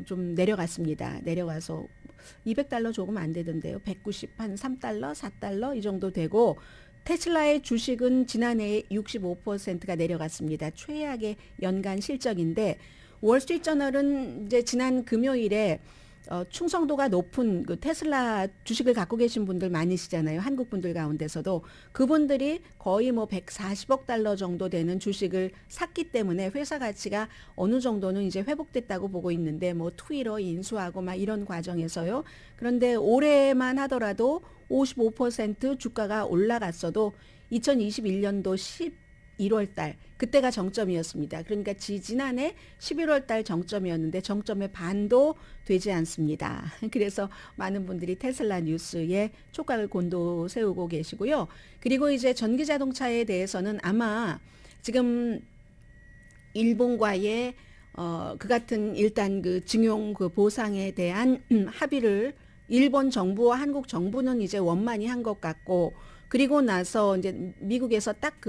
좀 내려갔습니다. 내려가서 200달러 조금 안 되던데요. 190, 한 3달러, 4달러 이 정도 되고 테슬라의 주식은 지난해에 65%가 내려갔습니다. 최악의 연간 실적인데 월스트리트저널은 이제 지난 금요일에 충성도가 높은 그 테슬라 주식을 갖고 계신 분들 많으시잖아요. 한국 분들 가운데서도 그분들이 거의 뭐 140억 달러 정도 되는 주식을 샀기 때문에 회사 가치가 어느 정도는 이제 회복됐다고 보고 있는데 뭐 트위터 인수하고 막 이런 과정에서요. 그런데 올해만 하더라도 55% 주가가 올라갔어도 2021년도 11월 달 그때가 정점이었습니다. 그러니까 지난해 11월 달 정점이었는데 정점의 반도 되지 않습니다. 그래서 많은 분들이 테슬라 뉴스에 촉각을 곤두세우고 계시고요. 그리고 이제 전기 자동차에 대해서는 아마 지금 일본과의 그 같은 일단 그 증용 그 보상에 대한 합의를 일본 정부와 한국 정부는 이제 원만히 한 것 같고 그리고 나서 이제 미국에서 딱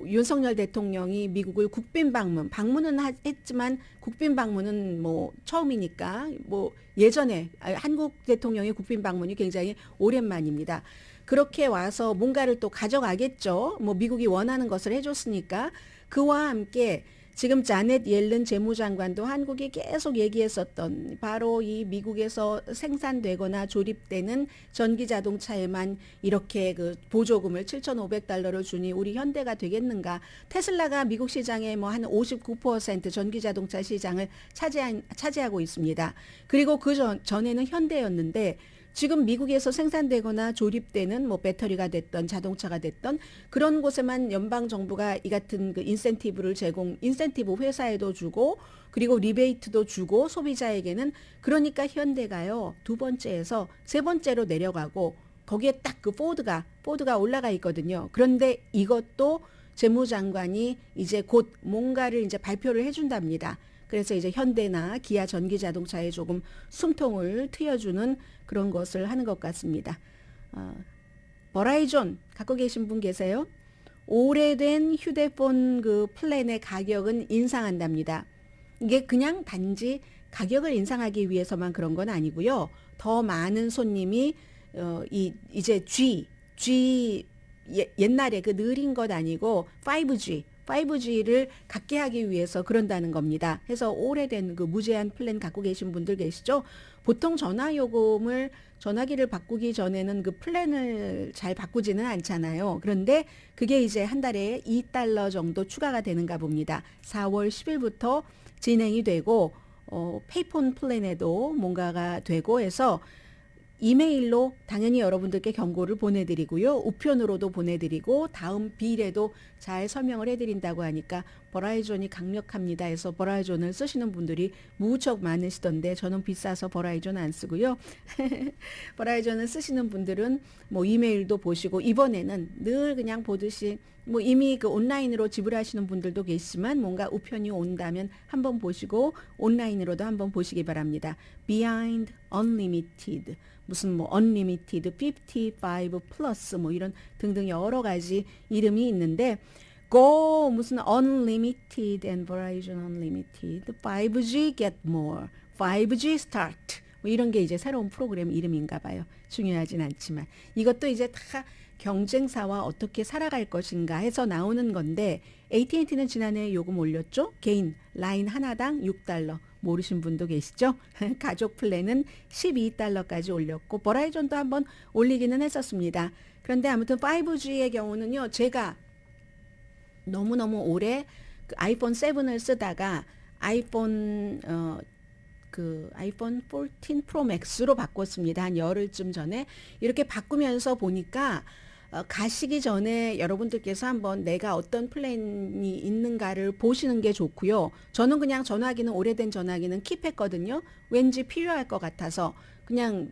윤석열 대통령이 미국을 국빈 방문은 했지만 국빈 방문은 뭐 처음이니까 뭐 예전에 한국 대통령의 국빈 방문이 굉장히 오랜만입니다. 그렇게 와서 뭔가를 또 가져가겠죠. 뭐 미국이 원하는 것을 해줬으니까 그와 함께 지금 자넷 옐른 재무장관도 한국이 계속 얘기했었던 바로 이 미국에서 생산되거나 조립되는 전기 자동차에만 이렇게 그 보조금을 7,500달러를 주니 우리 현대가 되겠는가. 테슬라가 미국 시장의 뭐 한 59% 전기 자동차 시장을 차지하고 있습니다. 그리고 그 전에는 현대였는데 지금 미국에서 생산되거나 조립되는 뭐 배터리가 됐던 자동차가 됐던 그런 곳에만 연방 정부가 이 같은 그 인센티브 회사에도 주고 그리고 리베이트도 주고 소비자에게는 그러니까 현대가요 2번째에서 3번째로 내려가고 거기에 딱 그 포드가 올라가 있거든요. 그런데 이것도 재무장관이 이제 곧 뭔가를 이제 발표를 해준답니다. 그래서 이제 현대나 기아 전기 자동차에 조금 숨통을 트여주는 그런 것을 하는 것 같습니다. 버라이존 갖고 계신 분 계세요? 오래된 휴대폰 그 플랜의 가격은 인상한답니다. 이게 그냥 단지 가격을 인상하기 위해서만 그런 건 아니고요. 더 많은 손님이 이제 옛날에 그 느린 것 아니고 5G를 갖게 하기 위해서 그런다는 겁니다. 해서 오래된 그 무제한 플랜 갖고 계신 분들 계시죠? 보통 전화기를 바꾸기 전에는 그 플랜을 잘 바꾸지는 않잖아요. 그런데 그게 이제 한 달에 $2 정도 추가가 되는가 봅니다. 4월 10일부터 진행이 되고 페이폰 플랜에도 뭔가가 되고 해서 이메일로 당연히 여러분들께 경고를 보내드리고요. 우편으로도 보내드리고 다음 비일에도 잘 설명을 해드린다고 하니까 버라이존이 강력합니다 해서 버라이존을 쓰시는 분들이 무척 많으시던데 저는 비싸서 버라이존 안 쓰고요. 버라이존을 쓰시는 분들은 뭐 이메일도 보시고 이번에는 늘 그냥 보듯이 뭐 이미 그 온라인으로 지불하시는 분들도 계시지만 뭔가 우편이 온다면 한번 보시고 온라인으로도 한번 보시기 바랍니다. Behind Unlimited 무슨 뭐 Unlimited 55 플러스 뭐 이런 등등 여러 가지 이름이 있는데 Go 무슨 Unlimited and Verizon Unlimited 5G Get More 5G Start 뭐 이런 게 이제 새로운 프로그램 이름인가 봐요. 중요하진 않지만 이것도 이제 다 경쟁사와 어떻게 살아갈 것인가 해서 나오는 건데 AT&T는 지난해 요금 올렸죠. 개인 라인 하나당 $6 모르신 분도 계시죠. 가족 플랜은 $12까지 올렸고 버라이존도 한번 올리기는 했었습니다. 그런데 아무튼 5G의 경우는요. 제가 너무너무 오래 그 아이폰 7을 쓰다가 아이폰 14 프로 맥스로 바꿨습니다. 한 열흘쯤 전에 이렇게 바꾸면서 보니까 가시기 전에 여러분들께서 한번 내가 어떤 플랜이 있는가를 보시는 게 좋고요. 저는 그냥 전화기는 오래된 전화기는 킵했거든요. 왠지 필요할 것 같아서 그냥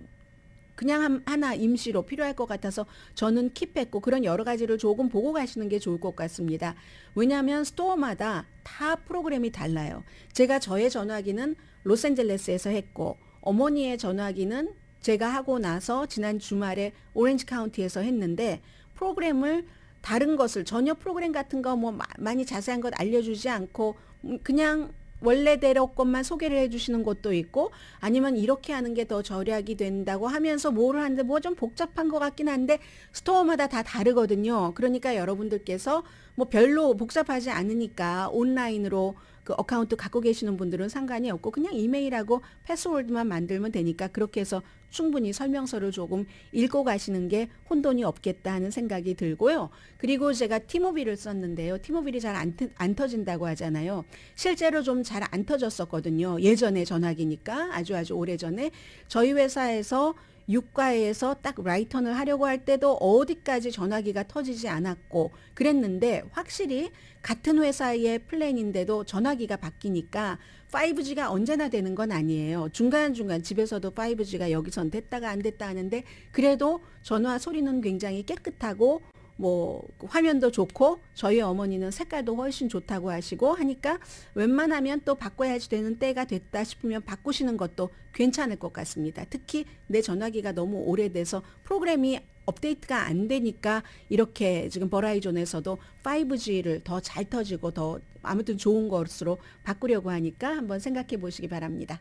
하나 임시로 필요할 것 같아서 저는 킵했고 그런 여러 가지를 조금 보고 가시는 게 좋을 것 같습니다. 왜냐하면 스토어마다 다 프로그램이 달라요. 제가 저의 전화기는 로스앤젤레스에서 했고 어머니의 전화기는 제가 하고 나서 지난 주말에 오렌지 카운티에서 했는데 프로그램을 다른 것을 전혀 프로그램 같은 거 뭐 많이 자세한 것 알려주지 않고 그냥 원래대로 것만 소개를 해주시는 것도 있고 아니면 이렇게 하는 게 더 절약이 된다고 하면서 뭐를 하는데 뭐 좀 복잡한 것 같긴 한데 스토어마다 다 다르거든요. 그러니까 여러분들께서 뭐 별로 복잡하지 않으니까 온라인으로 그 어카운트 갖고 계시는 분들은 상관이 없고 그냥 이메일하고 패스워드만 만들면 되니까 그렇게 해서 충분히 설명서를 조금 읽고 가시는 게 혼돈이 없겠다 하는 생각이 들고요. 그리고 제가 티모빌을 썼는데요. 티모빌이 잘 안 터진다고 하잖아요. 실제로 좀 잘 안 터졌었거든요. 예전에 전화기니까 아주 오래전에 저희 회사에서 유가에서 딱 라이턴을 하려고 할 때도 어디까지 전화기가 터지지 않았고 그랬는데 확실히 같은 회사의 플랜인데도 전화기가 바뀌니까 5G가 언제나 되는 건 아니에요. 중간중간 집에서도 5G가 여기선 됐다가 안 됐다 하는데 그래도 전화 소리는 굉장히 깨끗하고 뭐 화면도 좋고 저희 어머니는 색깔도 훨씬 좋다고 하시고 하니까 웬만하면 또 바꿔야지 되는 때가 됐다 싶으면 바꾸시는 것도 괜찮을 것 같습니다. 특히 내 전화기가 너무 오래돼서 프로그램이 업데이트가 안 되니까 이렇게 지금 버라이존에서도 5G를 더 잘 터지고 더 아무튼 좋은 것으로 바꾸려고 하니까 한번 생각해 보시기 바랍니다.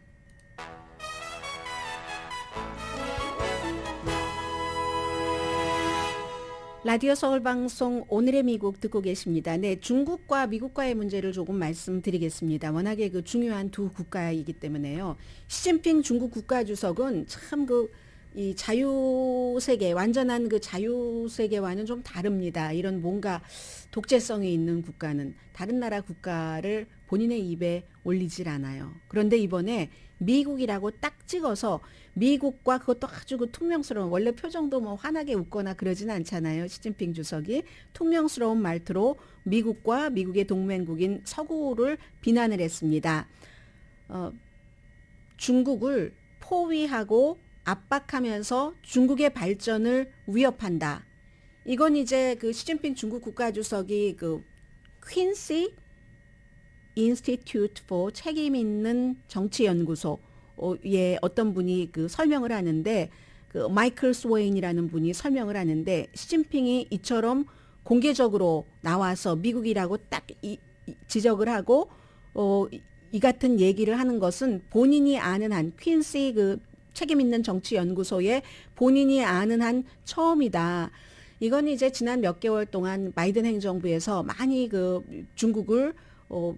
라디오 서울 방송 오늘의 미국 듣고 계십니다. 네, 중국과 미국과의 문제를 조금 말씀드리겠습니다. 워낙에 그 중요한 두 국가이기 때문에요. 시진핑 중국 국가주석은 참 이 자유세계, 완전한 그 자유세계와는 좀 다릅니다. 이런 뭔가 독재성이 있는 국가는 다른 나라 국가를 본인의 입에 올리질 않아요. 그런데 이번에 미국이라고 딱 찍어서 미국과 그것도 아주 그 퉁명스러운, 원래 표정도 뭐 환하게 웃거나 그러진 않잖아요. 시진핑 주석이 퉁명스러운 말투로 미국과 미국의 동맹국인 서구를 비난을 했습니다. 중국을 포위하고 압박하면서 중국의 발전을 위협한다. 이건 이제 그 시진핑 중국 국가주석이 그 퀸시 Institute for 책임 있는 정치 연구소의 어떤 분이 그 설명을 하는데, 그 마이클 스웨인이라는 분이 설명을 하는데, 시진핑이 이처럼 공개적으로 나와서 미국이라고 딱 지적을 하고 이 같은 얘기를 하는 것은 본인이 아는 한 퀸시 그 책임 있는 정치 연구소에 본인이 아는 한 처음이다. 이건 이제 지난 몇 개월 동안 바이든 행정부에서 많이 그 중국을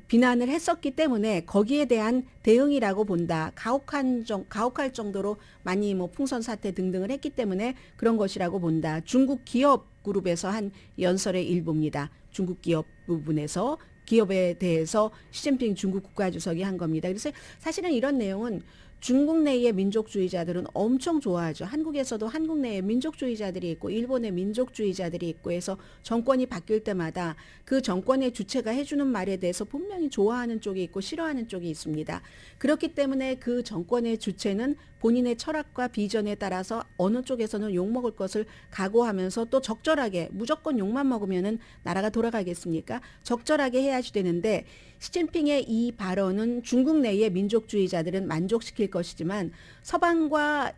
비난을 했었기 때문에 거기에 대한 대응이라고 본다. 가혹할 정도로 많이 뭐 풍선 사태 등등을 했기 때문에 그런 것이라고 본다. 중국 기업 그룹에서 한 연설의 일부입니다. 중국 기업 부분에서 기업에 대해서 시진핑 중국 국가주석이 한 겁니다. 그래서 사실은 이런 내용은 중국 내의 민족주의자들은 엄청 좋아하죠. 한국에서도 한국 내에 민족주의자들이 있고 일본의 민족주의자들이 있고 해서 정권이 바뀔 때마다 그 정권의 주체가 해주는 말에 대해서 분명히 좋아하는 쪽이 있고 싫어하는 쪽이 있습니다. 그렇기 때문에 그 정권의 주체는 본인의 철학과 비전에 따라서 어느 쪽에서는 욕먹을 것을 각오하면서 또 적절하게, 무조건 욕만 먹으면은 나라가 돌아가겠습니까? 적절하게 해야지 되는데, 시진핑의 이 발언은 중국 내의 민족주의자들은 만족시킬 것이지만 서방과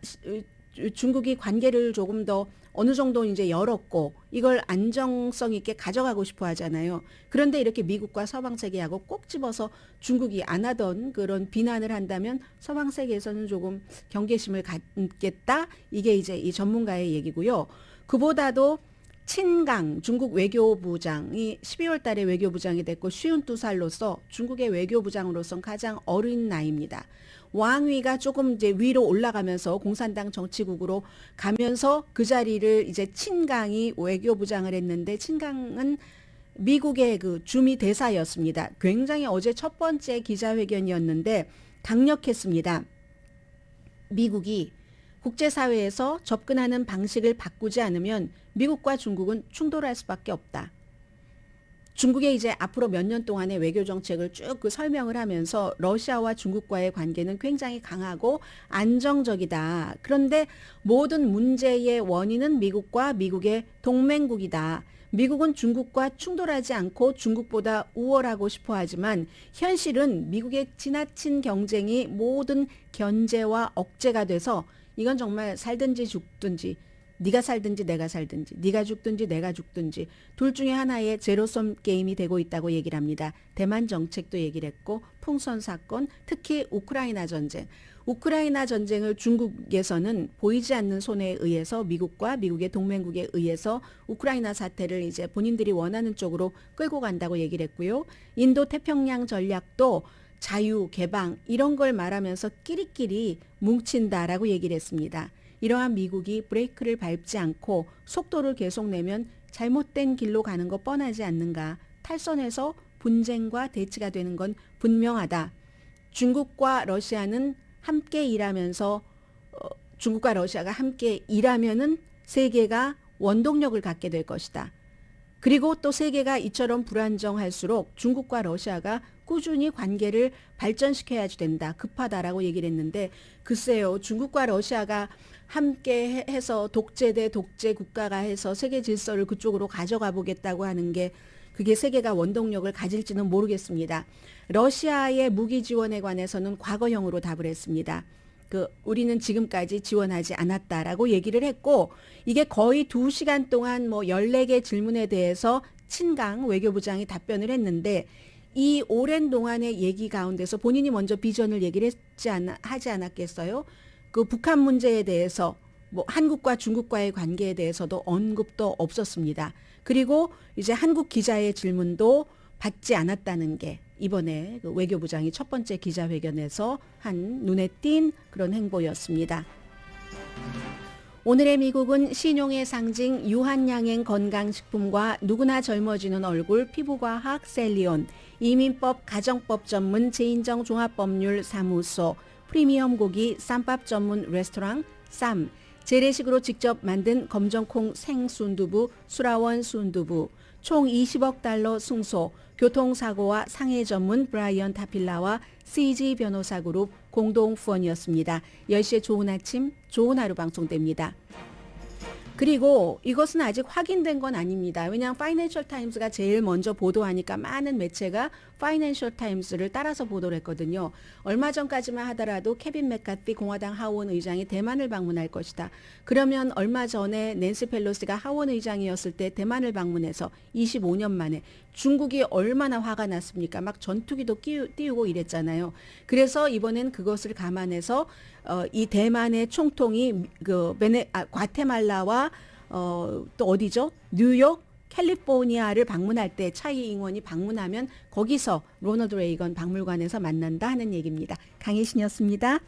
중국이 관계를 조금 더 어느 정도 이제 열었고 이걸 안정성 있게 가져가고 싶어 하잖아요. 그런데 이렇게 미국과 서방 세계하고 꼭 집어서 중국이 안 하던 그런 비난을 한다면 서방 세계에서는 조금 경계심을 갖겠다. 이게 이제 이 전문가의 얘기고요. 그보다도 친강 중국 외교부장이 12월 달에 외교부장이 됐고 52살로서 중국의 외교부장으로선 가장 어린 나이입니다. 왕위가 조금 이제 위로 올라가면서 공산당 정치국으로 가면서 그 자리를 이제 친강이 외교부장을 했는데, 친강은 미국의 그 주미 대사였습니다. 굉장히 어제 첫 번째 기자회견이었는데 강력했습니다. 미국이 국제사회에서 접근하는 방식을 바꾸지 않으면 미국과 중국은 충돌할 수밖에 없다. 중국의 이제 앞으로 몇 년 동안의 외교 정책을 쭉 그 설명을 하면서 러시아와 중국과의 관계는 굉장히 강하고 안정적이다. 그런데 모든 문제의 원인은 미국과 미국의 동맹국이다. 미국은 중국과 충돌하지 않고 중국보다 우월하고 싶어 하지만 현실은 미국의 지나친 경쟁이 모든 견제와 억제가 돼서 이건 정말 살든지 죽든지, 네가 살든지 내가 살든지, 네가 죽든지 내가 죽든지 둘 중에 하나의 제로섬 게임이 되고 있다고 얘기를 합니다. 대만 정책도 얘기를 했고 풍선 사건, 특히 우크라이나 전쟁을 중국에서는 보이지 않는 손해에 의해서 미국과 미국의 동맹국에 의해서 우크라이나 사태를 이제 본인들이 원하는 쪽으로 끌고 간다고 얘기를 했고요. 인도 태평양 전략도 자유, 개방 이런 걸 말하면서 끼리끼리 뭉친다라고 얘기를 했습니다. 이러한 미국이 브레이크를 밟지 않고 속도를 계속 내면 잘못된 길로 가는 거 뻔하지 않는가. 탈선해서 분쟁과 대치가 되는 건 분명하다. 중국과 러시아는 함께 일하면서 중국과 러시아가 함께 일하면은 세계가 원동력을 갖게 될 것이다. 그리고 또 세계가 이처럼 불안정할수록 중국과 러시아가 꾸준히 관계를 발전시켜야지 된다. 급하다라고 얘기를 했는데, 글쎄요. 중국과 러시아가 함께 해서 독재 대 독재 국가가 해서 세계 질서를 그쪽으로 가져가 보겠다고 하는 게 그게 세계가 원동력을 가질지는 모르겠습니다. 러시아의 무기 지원에 관해서는 과거형으로 답을 했습니다. 우리는 지금까지 지원하지 않았다라고 얘기를 했고, 이게 거의 2시간 동안 뭐 14개 질문에 대해서 친강 외교부장이 답변을 했는데, 이 오랜 동안의 얘기 가운데서 본인이 먼저 비전을 얘기를 하지 않았겠어요? 그 북한 문제에 대해서 뭐 한국과 중국과의 관계에 대해서도 언급도 없었습니다. 그리고 이제 한국 기자의 질문도 받지 않았다는 게 이번에 그 외교부장이 첫 번째 기자회견에서 한 눈에 띈 그런 행보였습니다. 오늘의 미국은 신용의 상징 유한양행 건강식품과 누구나 젊어지는 얼굴 피부과학 셀리온, 이민법 가정법 전문 제인정 종합법률 사무소, 프리미엄 고기 쌈밥 전문 레스토랑 쌈, 재래식으로 직접 만든 검정콩 생순두부 수라원 순두부, 총 20억 달러 승소, 교통사고와 상해 전문 브라이언 타필라와 CG 변호사 그룹 공동 후원이었습니다. 10시에 좋은 아침, 좋은 하루 방송됩니다. 그리고 이것은 아직 확인된 건 아닙니다. 왜냐하면 파이낸셜 타임스가 제일 먼저 보도하니까 많은 매체가 파이낸셜 타임스를 따라서 보도를 했거든요. 얼마 전까지만 하더라도 케빈 맥카티 공화당 하원 의장이 대만을 방문할 것이다. 그러면 얼마 전에 낸시 펠로시가 하원 의장이었을 때 대만을 방문해서 25년 만에 중국이 얼마나 화가 났습니까? 막 전투기도 띄우고 이랬잖아요. 그래서 이번엔 그것을 감안해서 이 대만의 총통이 과테말라와 또 어디죠? 뉴욕, 캘리포니아를 방문할 때 차이 잉원이 방문하면 거기서 로널드 레이건 박물관에서 만난다 하는 얘기입니다. 강혜신이었습니다.